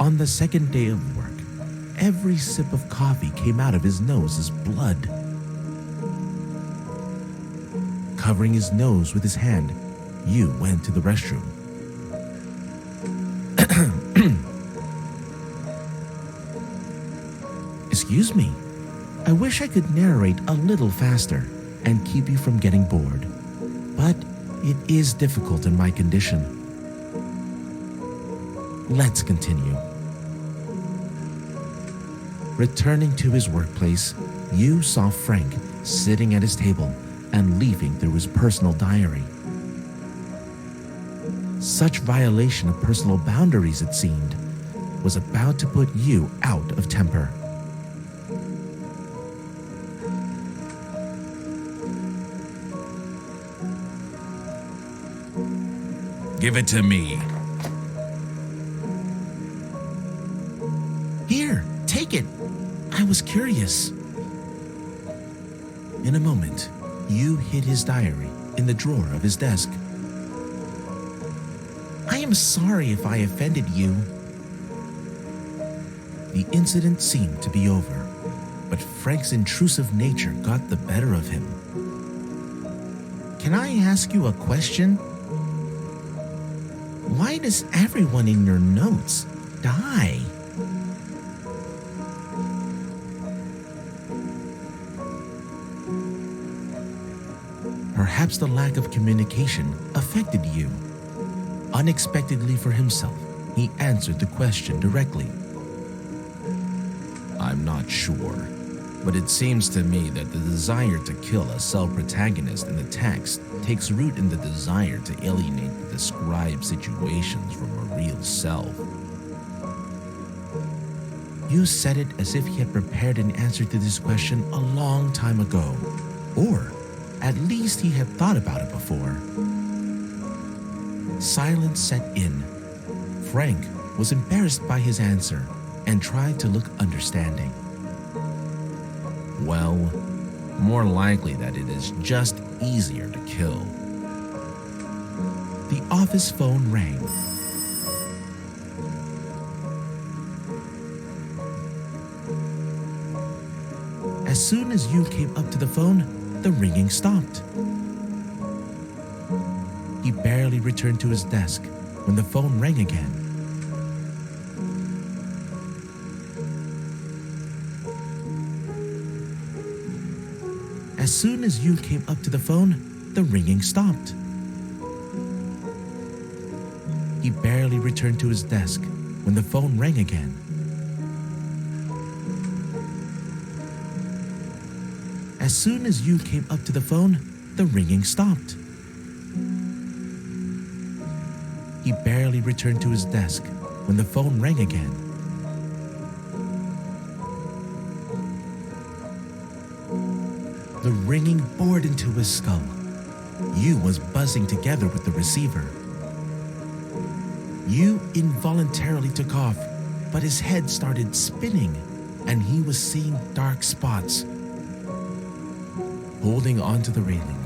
On the second day of work, every sip of coffee came out of his nose as blood. Covering his nose with his hand, Yu went to the restroom. Excuse me, I wish I could narrate a little faster and keep you from getting bored, but it is difficult in my condition. Let's continue. Returning to his workplace, Yu saw Frank sitting at his table and leafing through his personal diary. Such violation of personal boundaries, it seemed, was about to put Yu out of temper. Give it to me. Here, take it. I was curious. In a moment, Yu hid his diary in the drawer of his desk. I am sorry if I offended you. The incident seemed to be over, but Frank's intrusive nature got the better of him. Can I ask you a question? Why does everyone in your notes die? Perhaps the lack of communication affected you. Unexpectedly for himself, he answered the question directly. I'm not sure, but it seems to me that the desire to kill a self-protagonist in the text takes root in the desire to alienate the described situations from a real self. You said it as if he had prepared an answer to this question a long time ago, or at least he had thought about it before. Silence set in. Frank was embarrassed by his answer and tried to look understanding. Well, more likely that it is just easier to kill. The office phone rang. As soon as Yu came up to the phone, the ringing stopped. He barely returned to his desk when the phone rang again. As soon as Yu came up to the phone, the ringing stopped. He barely returned to his desk when the phone rang again. As soon as Yu came up to the phone, the ringing stopped. He barely returned to his desk when the phone rang again. The ringing bored into his skull. Yu was buzzing together with the receiver. Yu involuntarily took off, but his head started spinning, and he was seeing dark spots. Holding onto the railing,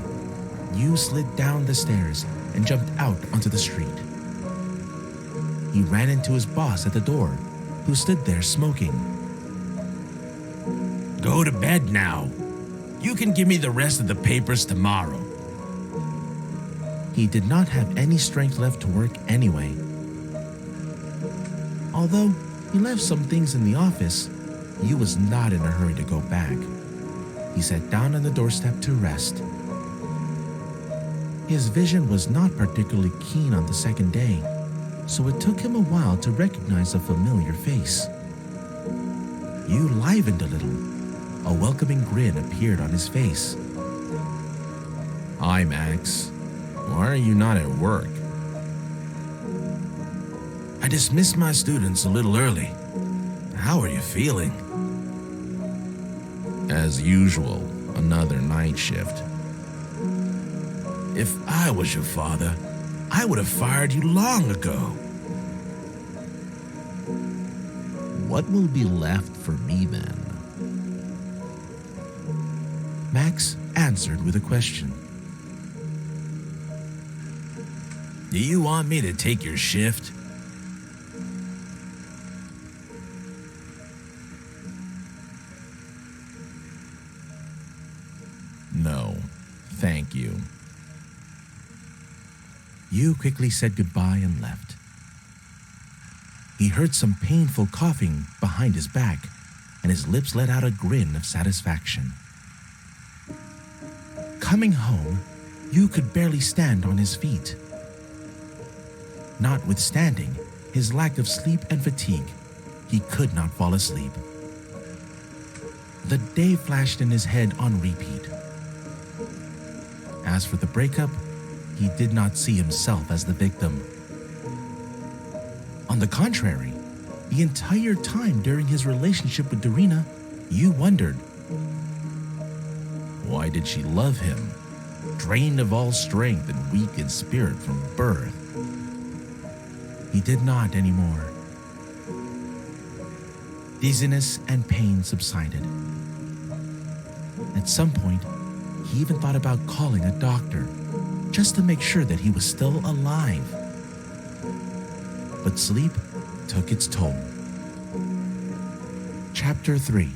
Yu slid down the stairs and jumped out onto the street. He ran into his boss at the door, who stood there smoking. Go to bed now. You can give me the rest of the papers tomorrow. He did not have any strength left to work anyway. Although he left some things in the office, Yu was not in a hurry to go back. He sat down on the doorstep to rest. His vision was not particularly keen on the second day, so it took him a while to recognize a familiar face. Yu livened a little. A welcoming grin appeared on his face. Hi, Max. Why are you not at work? I dismissed my students a little early. How are you feeling? As usual, another night shift. If I was your father, I would have fired you long ago. What will be left for me then? Max answered with a question. Do you want me to take your shift? You quickly said goodbye and left. He heard some painful coughing behind his back, and his lips let out a grin of satisfaction. Coming home, Yu could barely stand on his feet. Notwithstanding his lack of sleep and fatigue, he could not fall asleep. The day flashed in his head on repeat. As for the breakup, he did not see himself as the victim. On the contrary, the entire time during his relationship with Dorina, Yu wondered, why did she love him, drained of all strength and weak in spirit from birth? He did not anymore. Dizziness and pain subsided. At some point, he even thought about calling a doctor, just to make sure that he was still alive. But sleep took its toll. Chapter 3.